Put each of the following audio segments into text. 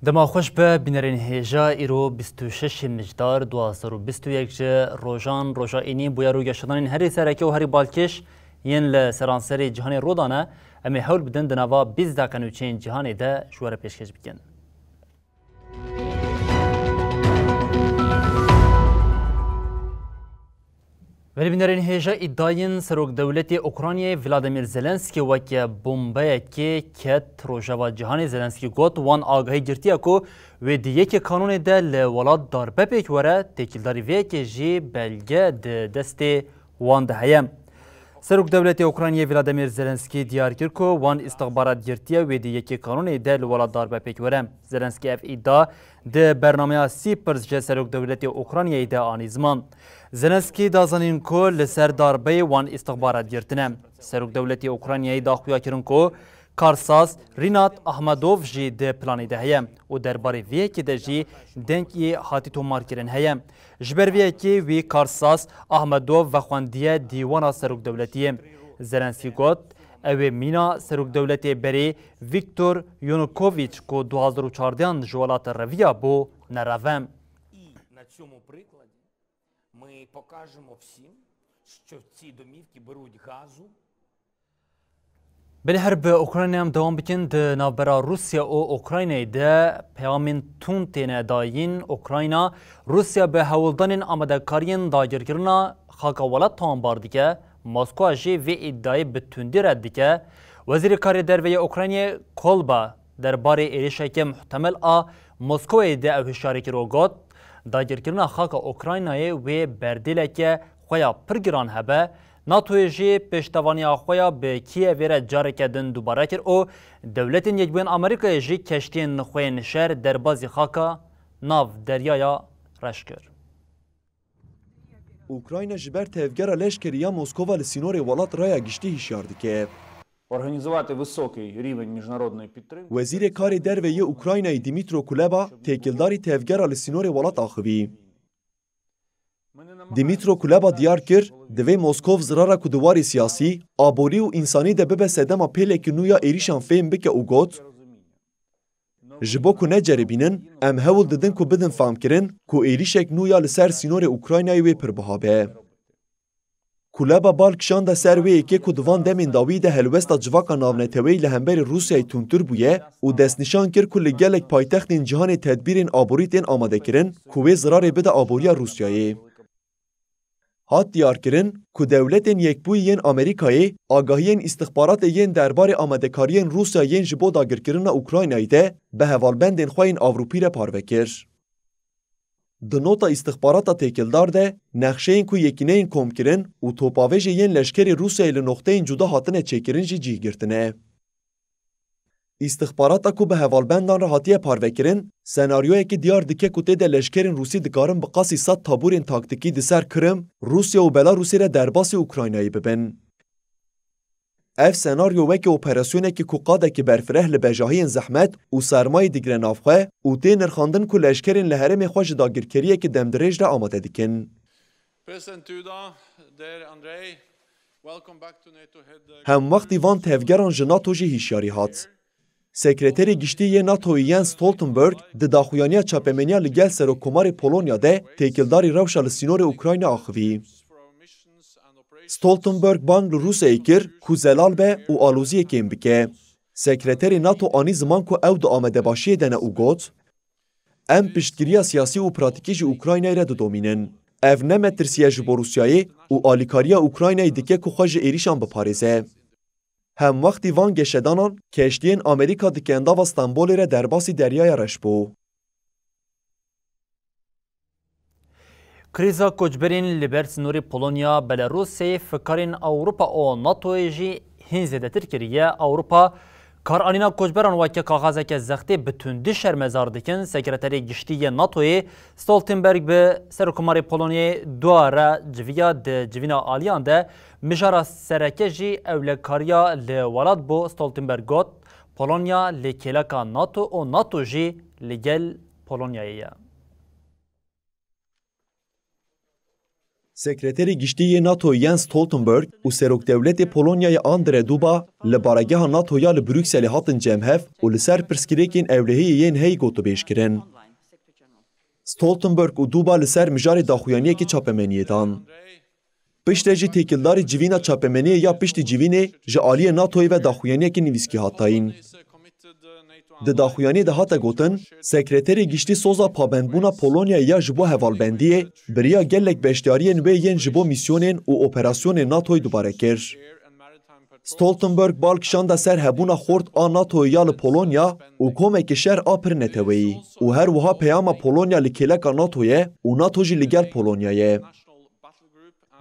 دما خوش به بینرین هیجا ایرو 26 مجدار 2021 روزان روزا اینی بویا روی شدن هری سرکی و هری بالکش ین لسرانسری جهانی رودانه امی حول بدن دنوا 20 دقیقه چین جهانی ده شواره پیشکش بکن. ولی بینرین هیجا ادعاین سروک دولتی اوکراینی ولادیمیر زلنسکی وکی بمبای که کت روزا جهانی زلنسکی گوت وان آگاهی گرتیا کو و دیگه که کانون ده لولاد داربه پیک وره تکیلداری وی که جی بلگه دست وان ده هیم. سروک دولتی اوکراینی ولادیمیر زلنسکی دیار کرد که وان استخبارات گرتیا و دیگه که کانون ده لولاد داربه پیک وره. زلنسکی اف ادعا ده برنامه سیپرز جه سروک دولتی اوکراینی ده آنی زمان. زلنسکی دازانین کو لسر داربه وان استخبارات گرتنه. سروک دولتی اوکراینی داخویا کرن کو کارساز رینات احمدوف جی ده پلانی ده هیم و درباره وی که ده جی دنگی حاتی تو مار کرن هیم. جبر وی که وی کارساز احمدوف و خواندیه دیوان سروک دولتیه. زلنسکی گوت اوه مینا سروک دولتی بری ویکتور یونوکوویچ کو 2014 جوالات رویا بو نروم. Ми покажемо всім, що ці домівки беруть газу. بله هر به اوکراینی هم دوام بکن ده نابرا روسیا و اوکراینی ده پیامین تون تینه داین اوکراینا روسیا به هولدانین آمده کارین داگرگرنا خاکا ولاد تان باردیکه مسکو جی و ادعای بتوندی ردیکه وزیر کاری در وی اوکراینی کولبا در باره ایریشه که محتمل مسکو ده او هشاری که رو گوت داگرگرنا خاکا اوکراینای و بردیله که خویا پرگران هبه ناتوی جی پشتوانی آخویا به کیه ویره جاره کدن دوباره کر او دولتین یکبین امریکای جی کشتین خوین شهر در بازی خاکا ناو دریایا رش کر. اوکراین جبر تفگره لشکریا موسکووا لسینور ولات رaya گشتی هشیاردی که Організувати високий рівень міжнародної підтримки. وزیر کاری در وی اوکراینای دیمیترو کولبا تکیلداری تفگره لسینور ولات آخوی. دیمیترو کولبا دیار کر دوی موسکوف زراره کدواری سیاسی آبوری و انسانی ده ببه سدما پیلک نویا ایریشان فهم بکه او گوت جبو کو نجری بینن ام هول ددن کو بدن فهم کرن کو ایریشک نویا لسر سینور اوکراینای وی پر بهابه. کولبا بالکشان ده سر وی که کدوان دمین داوی ده هلوستا جواکا ناونتوی لهمبر روسیای تونتر بویه و دست نشان کر کل گلک پایتختین جهان تدبیرین آبوریتین آماده کرن کوی زرار بده آبوریا روسیایی. هات دیار کرن که دولتین یکبوی ین امریکایی آگاهین استخبارات ین درباره آمدکارین روسیا ین جبو داگر کرن اوکراینایی ده به هوالبندین خواهین آوروپی را پاروکر. د نوتا استخبارات تکیلدار ده نقشه این که یکینه این کم کرن و توپاوش ین لشکر روسیای لنقطه این جدا هاتنه چکرن جی گرتنه. استخبارات که به هوالبندان را هاتیه پاروکرن سناریوی که دیار دکه کته ده لشکرین روسی دکارن بقاسی 100 تابورین تاکتیکی دسر کرم روسیا و بلاروسی را درباس اوکراینایی ببن. اف سناریو وکی اپراسیونه که قاده که برفره لبجاهی زحمت و سرمای دیگر نافخه و تی نرخاندن که لشکرین لحرم خوش داگرکریه که دمدرج را آماده دیکن. هم وقتی وان تفگران جناتو جی هیشیاری هات. سکرتری گشتی ناتوی ین ستولتنبرگ ده داخویانیا چاپمنیا لگل سر و کمار پولونیا ده تکیلداری روشا لسینور اوکراین آخوی. ستولتنبرگ بانگ روسیه کر کو زلال به و آلوزی کم بکه. سکرتری ناتو آنی زمان کو او ده آمده باشیه دنه او گوت ام پشتگیری سیاسی و پراتیکی جی اوکراینای را دو دومینن. او نمترسیه جی بروسیایی و آلیکاریا اوکراینای دکه کو خوش ایریشان بپاریزه. هم وقتی وان گشدانان کشتین امریکا دکندا و استانبول را در باسی دریای رش بو. کریزا کوچبرین لبر سنوری پولونیا بلاروسی فکرین اوروپا او ناتو جی هین زیادتر کریه اوروپا کار آنینا کوچبران وکی کاغذه که زختی بتوندی شرمزار دکن سکرتری گشتی ناتوی ستولتنبرگ به سرکماری پولونیای دواره جویا ده جوینا آلیان ده مجارا سرکجی اولکاریا لولاد بو ستولتنبرگ گوت پولونیا لکیلکا ناتو و ناتو جی لگل پولونیاییه. سکرتری گشتی ناتو ینس ستولتنبرگ و سروک دولت پولونیای آندره دوبا لبارگه ناتو یا لبروکسل هاتن جمهف و لسر پرسکریکین اولهی ین هی گوتو بیش کرن. ستولتنبرگ و دوبا لسر مجار داخویانیه که چاپمنیه دان. پشت جی تکیلداری جوینا چاپمنیه یا پشت جوینه جعالی ناتوی و داخویانیه که نویسکی هاتاین. د داخویانی ده هاته گوتن سکرتری گشتی سوزا پابندبونا پولونیا یا جبو هوالبندیه بریا گلک بشتیاری نوی ین جبو میسیونین و اپراسیون ناتوی دوباره کر. ستولتنبرگ بالکشان ده سر هبونا خورد آ ناتوی یا لپولونیا و کومک شهر آپر نتوی و هر وها پیاما پولونیا لکیلکا ناتویه و ناتو جی لگل پولونیایه.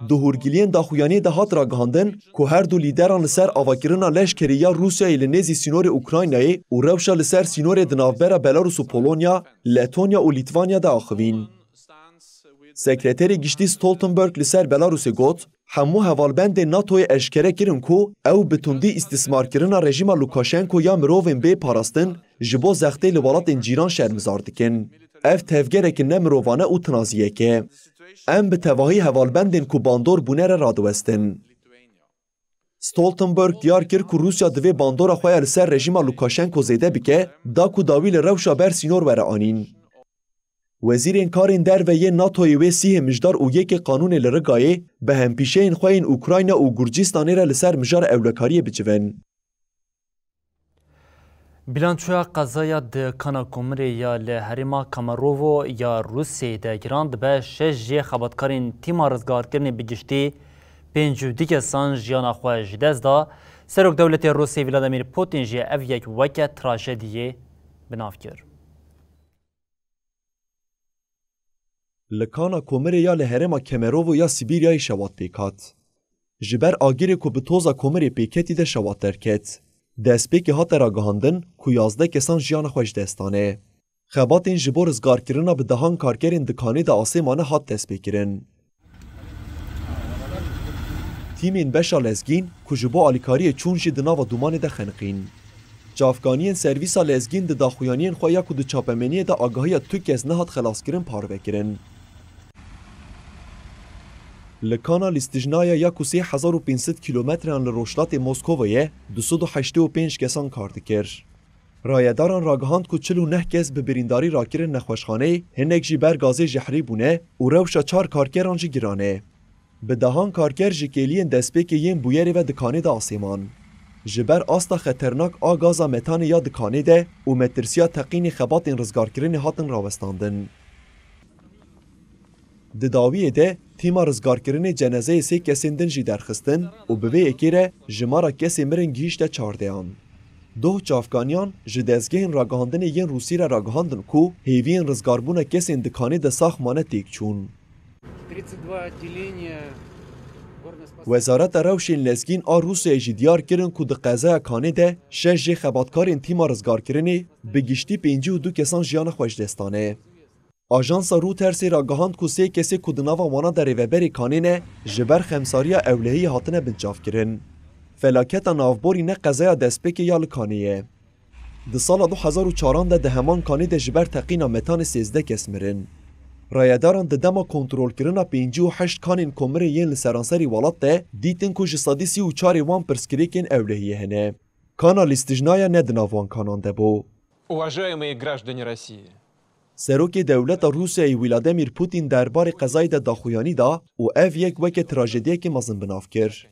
دهورگیلین داخویانی ده هات را گهاندن که هر دو لیدران لسر آواگیرنا لشکریا روسیای لنزی سینور اوکراینای و روشا لسر سینور دنافبرا بلاروس و پولونیا، لتونیا و لیتوانیا ده آخوین. سکرتری گشتی ستولتنبرگ لسر بلاروس گوت همو هوالبند ناتوی اشکره کرن که او بتوندی استثمار کرنا رژیم لوکاشنکو یا مروین بی پاراستن جبو زخته لولات انجیران شرمزار دکن. اف تفگرک نمروانه او تنازیه که ام به تواهی هوالبندین کو باندور بونه را رادوستن. ستولتنبرگ دیار کرد که روسیا دوی باندورا خواه لسر رژیم لوکاشنکو زیده بکه دا کو داویل روشا بر سینور وره آنین. وزیر کارین در و یه ناتوی و سیه مجدار او یک قانون لرگایه به هم پیشه این خواه این اوکراین و گرجیستانی را لسر مجار اولکاری بجون. بیلانچویا قضایا ده کانا کومری یا لحریما کاماروو یا روسی ده گراند به شش جی خباتکارین تیما رزگار کرنی بگشتی پنجو دیگه سان جیانا خواه جدز دا سروک دولت روسی ولادیمیر پوتین جی اف یک وکه تراژدیه بناف کر. لکانا کومری یا لحریما کاماروو یا سیبیریای شوات پیکات. جبر آگیری که به توزا کومری پیکتی ده شوات درکت. دستپیکی هات را گهاندن که 11 کسان جیان خوش دستانه. خباتین جبور ازگار کرنا به دهان کارکرین دکانی ده آسیمانه هات دستپیکرن. تیمین بشا لزگین که جبو آلیکاری چونجی دنا و دومان ده خنقین. جافگانین سرویسا لزگین ده داخویانین خواه که ده چاپمنی ده آگاهی تو کس نهات خلاص کرن پاروه کرن. لکانا لیستجنایا یا کسی 1500 کیلومتران لروشلات موسکوویه 285 کسان کار دکر. رایداران راگهاند که 49 کس به برینداری راکر نخوشخانه هنگ جی برگازه جحری بونه و روشا 4 کارکران جی گرانه. به دهان کارکر جی کلین دستپیک ین بویری و دکانه ده آسیمان. جبر آستا خطرناک آگازا متان یا دکانه ده و مترسیا تقین خباتین رزگارکرین هاتن راوستاندن. دداویه ده تیما رزگارکرین جنازه 3 کسین دن جی درخستن و به اکیره جمارا کسی مرن گیشت 14 آن. 2 چافگانیان جدزگهین راگهاندن ین روسی را راگهاندن کو هیوین رزگاربون کسین دکانی ده ساخمانه تیک چون. وزارت روشین لزگین آ روسیه جی دیار کرن که ده قضای کانه ده 6 جی خباتکارین تیما رزگارکرینی بگیشتی 52 کسان جیان خوش دستانه. آژانس روترسی را گهاند که 3 کسی که دناوا وانا در ریوبری کانینه جبر خمساریا اولهی هاتنه بنجاف کرن. فلاکتا نافبوری نه قضایا دستپیک یا لکانیه. ده سال 2004 ده همان کانی ده جبر تقینا متان 13 کس مرن. رایداران ده دما کنترول کرنا 58 کانین کمره ین لسرانسری والات ده دیتن که جسادی 34 وان پرسکریکین اولهیه هنه. کانا لیستجنایا نه دناوان کانان ده بو. Уважаемые граждане России, سروک دولت روسیای ولادیمیر پوتین درباره قضای ده داخویانی دا و اف یک وکه تراژدیه که مزن بناف کر.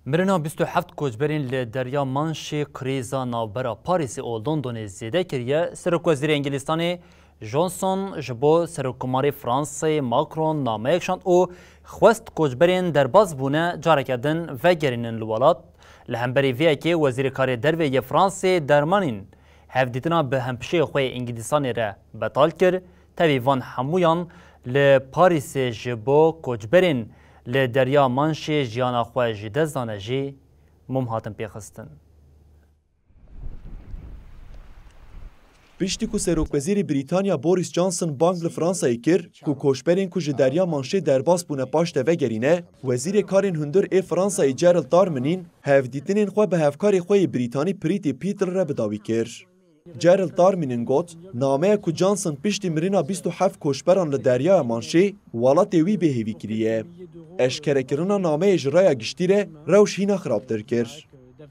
مرنا 27 کوچبرین لدریا مانشی کریزا ناوبرا پاریس و لندن زیده کریه سروک وزیر انگلیستانی جانسون جبو سروکماری فرانسه ماکرون نامه یکشاند و خواست کوچبرین درباز بونه جارکدن و گرینن لولات لهمبری وی که وزیر کار دروی فرانسه درمانین هفدیتنا به همپشه خوی انگلیسانی را بطال کر تاوی وان همویان لپاریس جبو کوچبرین لی دریا مانشی جیانا خواه جی دزدانه جی مم هاتن پیخستن. پشتی کو سروکوزیر بریتانیا بوریس جانسون بانگ لفرانسایی کر کو کوشبرین کو جدریا مانشه درباس بونه پاشته وگرینه وزیر کارین هندر ای فرانسایی جرالد دارمنین هفدیتنین خواه به هفکاری خواه بریتانی پریتی پیتر را بداوی کر. جرالد دارمنین گوت نامه کو جانسون پشتی مرینا 27 کوشبران لدریا مانشه والات وی به هیوی کریه. اشکره کرنا نامه اجرای گشتیره روش هینا خرابتر کر.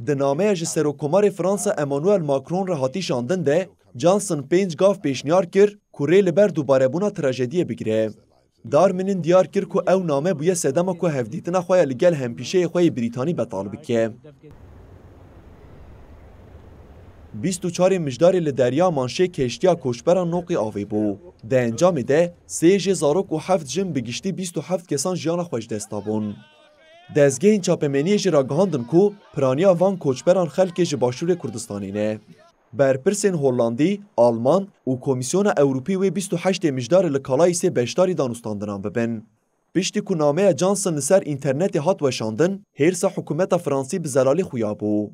ده نامه اج سروکومار فرانسا امانوئل ماکرون را هاتی شاندن ده جانسون 5 گاف پیشنیار کر که ری لبر دوباره بونا تراژدی بگیره. دارمنین دیار کر که او نامه بویه سدما که هفدیتنا خواه لگل همپیشه خواه بریتانی بطالب که. 24 مجداری لدریا مانشه کشتیا کوشبران نوقی آوی بو. ده انجام ده 3 زاروک و 7 جن بگشتی 27 کسان جیان خوش دستابون. دزگه چاپمنی را گهاندن کو پرانیا وان کوچبران خلک باشور کردستانینه. برپرسین هولندی، آلمان و کمیسیون اوروپی و 28 مجدار لکالای سه بشتاری دانستاندنان ببن. پشتی که نامه جانسون لسر اینترنت هات وشاندن، هیرسا حکومت فرانسی بزلالی خویابو.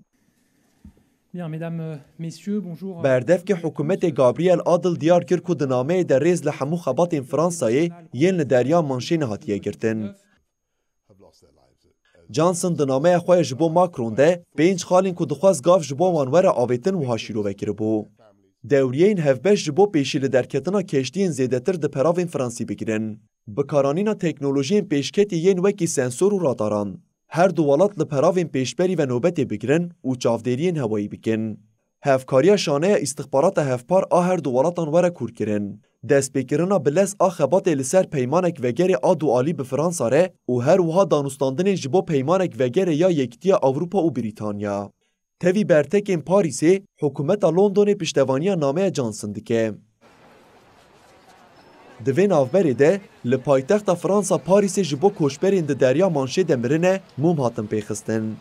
بردف که حکومت گابریل عادل دیار کرد که نامه در ریز لحمو خبات فرانسایی ین لدریا مانشه نهاتیه گرتن. جانسون دنامه خواه جبو ماکرون ده 5 خالین که دخواست گاف جبو وانور آویتن و هاشیرو وکر بو. دوریین هفبش جبو پیشیل درکتنا کشتین زیدتر ده پراوین فرانسی بگیرن. بکارانینا تکنولوژین پیشکتی ین وکی سنسور و راداران. هر دوالات لپراوین پیشبری و نوبت بگیرن و چافدیرین هوایی بکن. هفکاریا شانه استخبارات هفپار هر دوالاتان وره کور کرن. دست بکرنا بلس خبات لسر پیمانک وگر دوالی به فرانسا ره و هر وها دانستاندن جبو پیمانک وگر یا یکتیا اروپا و بریتانیا. توی برتک این پاریسی حکومت لندن پشتوانی نامه جانسون دکه. دوین آفبری ده لپایتخت فرانسا پاریسی جبو کوشبرین ده دریا مانشه دمرنه موم هاتن پیخستن.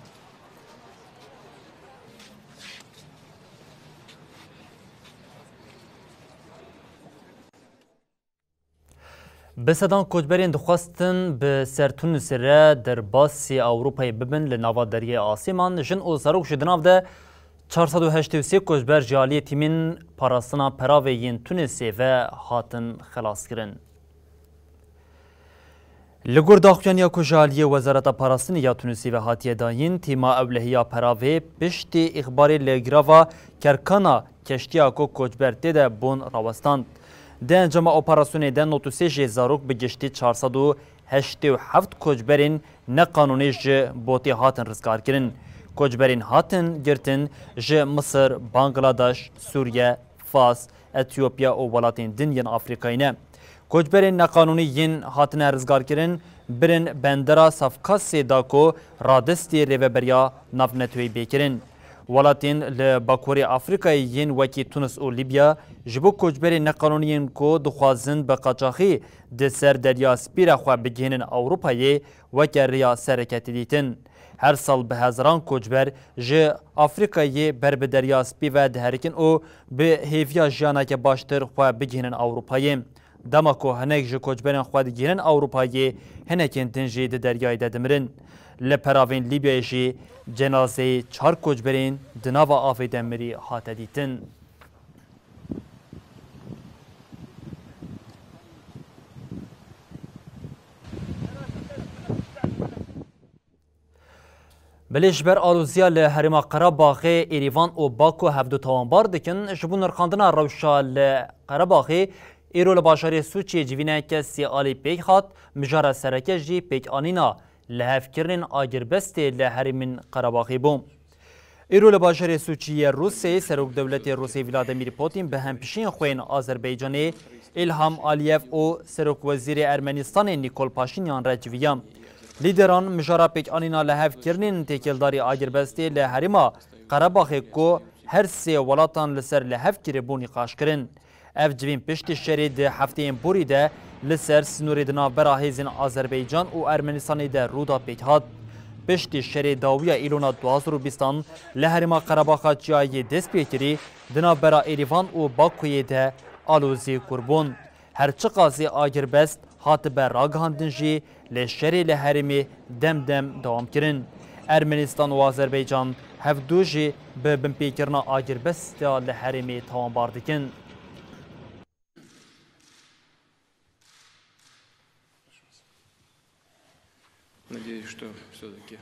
بسدان کوچبرین دخواستن به سرتون سره در باسی اوروپای ببن لناوا دریای آسیمان جن او سروک شدناف ده 483 کوچبر جالی تیمین پاراستنا پراوی ین تونسی و هاتن خلاص کرن. لگور داخوانیا کو جالی وزارت پاراستنی یا تونسی و هاتیه داین تیما اولهیا پراوی پشتی اخباری لگراوا کرکانا کشتیا کو کوچبر ده بون راوستاند. ده انجام اپراسیون ده 93 زاروک به گشتی 487 کوچبرین نقانونی ج بوتی هاتن رزگار کرن. کوچبرین هاتن گرتن ج مصر، بانگلادش، سوریه، فاس، اتیوپیا و ولاتین دنیان آفریقایینه. کوچبرین نقانونی ین هاتن رزگار کرن برن بندرا صفکاسی داکو رادستی ریوبریا نافنتوی بیکرن. ولاتین لباکوری آفریقای ین وکی تونس و لیبیا جبو کوچبری نقانونیین کو دخوازن به قاچاقی ده سر دریا سپیره خواه بگینن اوروپایی وکی ریا سرکتی دیتن. هر سال به هزاران کوچبر جه آفریقایی بر به دریا سپی و دهرکن او به هیویا جانا که باشتر خواه بگینن اوروپایی. دما کو هنک جه کوچبرین خواه بگینن اوروپایی هنکین تنجی ده دریای دمرن. لپراوین لیبیای جی جنازه 4 کوچبرین دناوا آفی دمری هات دیتن. بلیش بر آلوزیا لحرما قرباغی ایریوان و باکو هفدو توانبار دکن جبون نرخاندنا روشا لقرباغی ایرو لباشاری سوچی جوینه که سی آلی پیک خات مجار سرکه جی پیک آنینا لحف کرن آگر بسته لحرمین قرباغی بوم. ایرو لباشاری سوچی روسی سروک دولت روسی ولادیمیر پوتین به هم پیشین خوین آذربایجانی الهام آلیف و سروک وزیر ارمنستان نیکول پاشینیان رجویان. لیدران مجارا پیک آنینا لحف کرنین تکیلداری آگر بسته لحرما قرباغی کو هر سه ولاتان لسر لحف کری بونی قاش کرن. اف جوین پشت شرید هفته این بوری ده لسر سنوری دنا براهیزین آذربایجان و ارمنستان ده رودا پیک هاد. پشت شرید داویا ایلونا 2020 لحرما قرباغا جایی دست پیکری دنا برا ایریوان و باکوی ده آلوزی کربون. هرچه قاضی آگر بست هاتبه راگهاندن جی لشری لحرمی دم دوام کرن. ارمنستان و آذربایجان هفدو جی به بمپیکرنا آگر بستا لحرمی تاوان باردکن. Надеюсь, что все-таки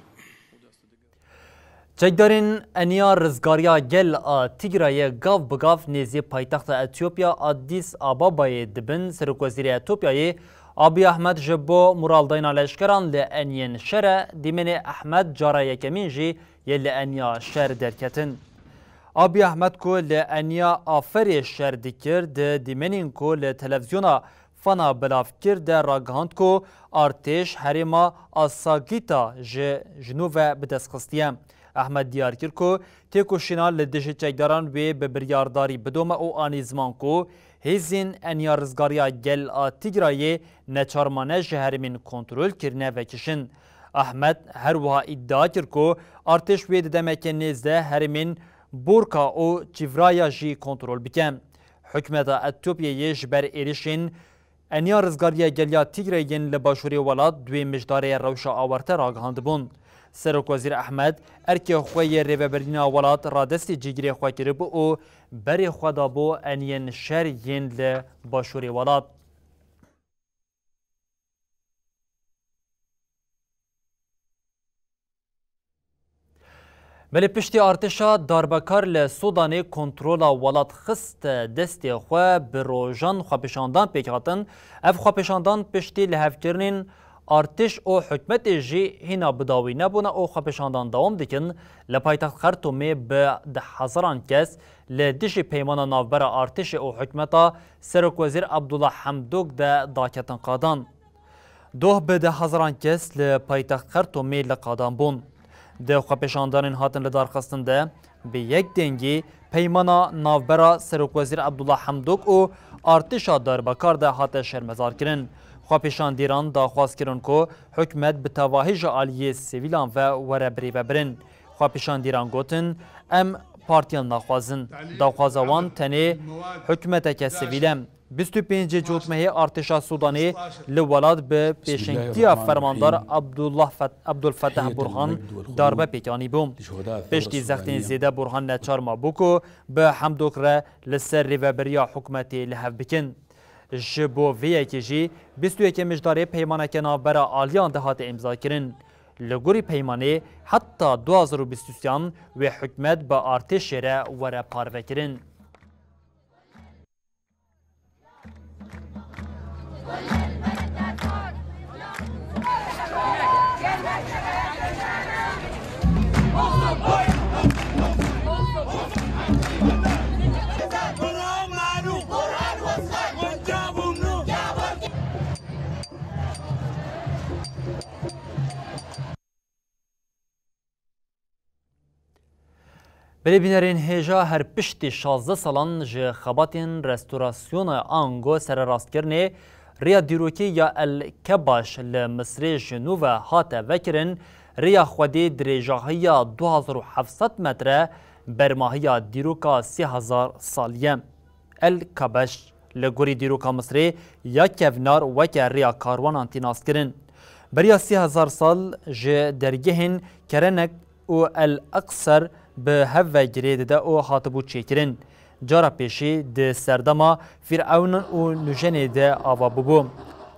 چکدارین انیا رزگاریا گل تیگرای گاو بگاو نیزی پایتخت اتیوپیا آدیس آبابای دبن سرکوزیر اتیوپیای آبی احمد جبو مرالدین لشکران لانین شر دیمن احمد جارای کمین جی یل انیا شر درکتن. آبی احمد کو لانیا آفری شر دکرد دیمنین کو لتلویزیونا فنا بلافکر در راگهاند کو ارتش هریما آساگیتا جنوب بدسخستیم. احمد دیارکر کو تیکو شینال لدش چکداران و به بریارداری بدوم او آنیزمان کو هیزین انیا رزگاریا گل تیگرایی نچارمانه جهرمین کنترل کرنه و کشن. احمد هر وها ادعا کر کو ارتش وید دمک نزده هرمین بورکا او چیورایا جی کنترل بکن. حکمت اتیوپیای جبر ایریشین انیا رزگاریا گلیا تیگرایین لباشوری ولاد دوی مجداره روشا آورته راگهاند بون. سرک وزیر احمد ارکی خوی ریوبرین ولات رادستی جیگری خواه کرب او بری خدا بو انین شر ین لباشوری ولات. بله پشتی ارتشا داربکار لسودانی کنترولا ولات خست دستی خواه بروژان خواه پیشاندان پیکاتن اف خواه پیشاندان پشتی لحفکرنین ارتش او حکمت جی هینا بداوی نبونه او خپشاندان دوام دکن لپایتخت خرطومی به 10,000 کس لدیش پیمان نافبر ارتش او حکمتا سرک وزیر عبدالله حمدوک ده داکتن قادان. دوه به 10,000 کس لپایتخت خرطومی لقادان بون. ده خپشاندان هاتن لدارخستن ده به یک دنگی پیمان نافبر سرک وزیر عبدالله حمدوک او ارتشا داربکار ده هات شرمزار کرن. خواپیشان دیران داخواست کرن که حکمت به تواهی جعالی سیویلان و وربری ببرن. خواپیشان دیران گوتن ام پارتیان نخوازن. داخوازوان تنه حکمت که سیویلم. 25 جوتمه ارتشا سودانی لولاد به پیشنگتی فرماندار عبدالفتح برهان داربه پیکانی بوم. پشتی زختین زیده برهان نچار ما بوکو به حمدوک را لسر ریوبریا حکمتی لحف بکن. جبو وی اکیجی 21 مجداره پیمانه که نافبر آلیان دهات امضا کرن. لگوری پیمانه حتی 2023 و حکمت با ارتش را وره پاروه کرن. بله بینرین هجا هر پشتی 16 سالان جه خباتین رستوراسیون آنگو سر راست کرنه ریا دیروکی یا الکباش لمصر جنوب هات وکرن ریا خودی دریجاهی 2700 متر برماهی دیروکا 3000 سالیه. الکباش لگوری دیروکا مصر یا کونار وک ریا کاروان انتیناس کرن. بریا 3000 سال جه درگهن کرنک و الاقصر به هفه گرید ده او حاطبو چیکرین. جارا پیشی ده سردما فرعون و نجنه ده آوا ببو.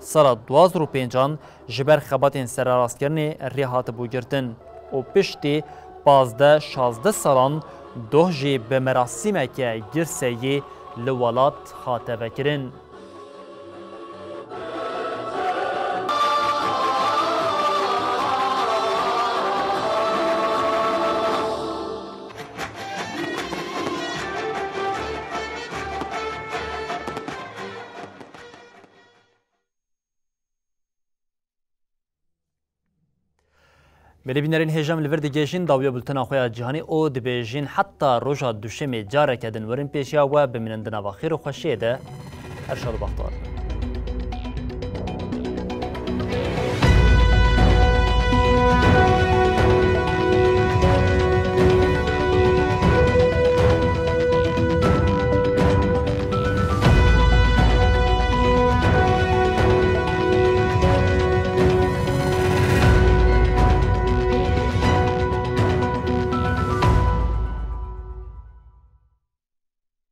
سال 2005 جبر خباتین سر راست کرنه ری حاطبو گرتن. و پشتی 15-16 سالان دوه جی به مراسمه که گرسهی لولات خاطبه کرن. بله بینرین هجام لور دیگهشین داویا بلتن آخوی جهانی او دبیجین حتی روژا دوشمی جاره کدن ورن پیشیا و بمینندن و خیر و خوشیه ده هر شاد و بختار.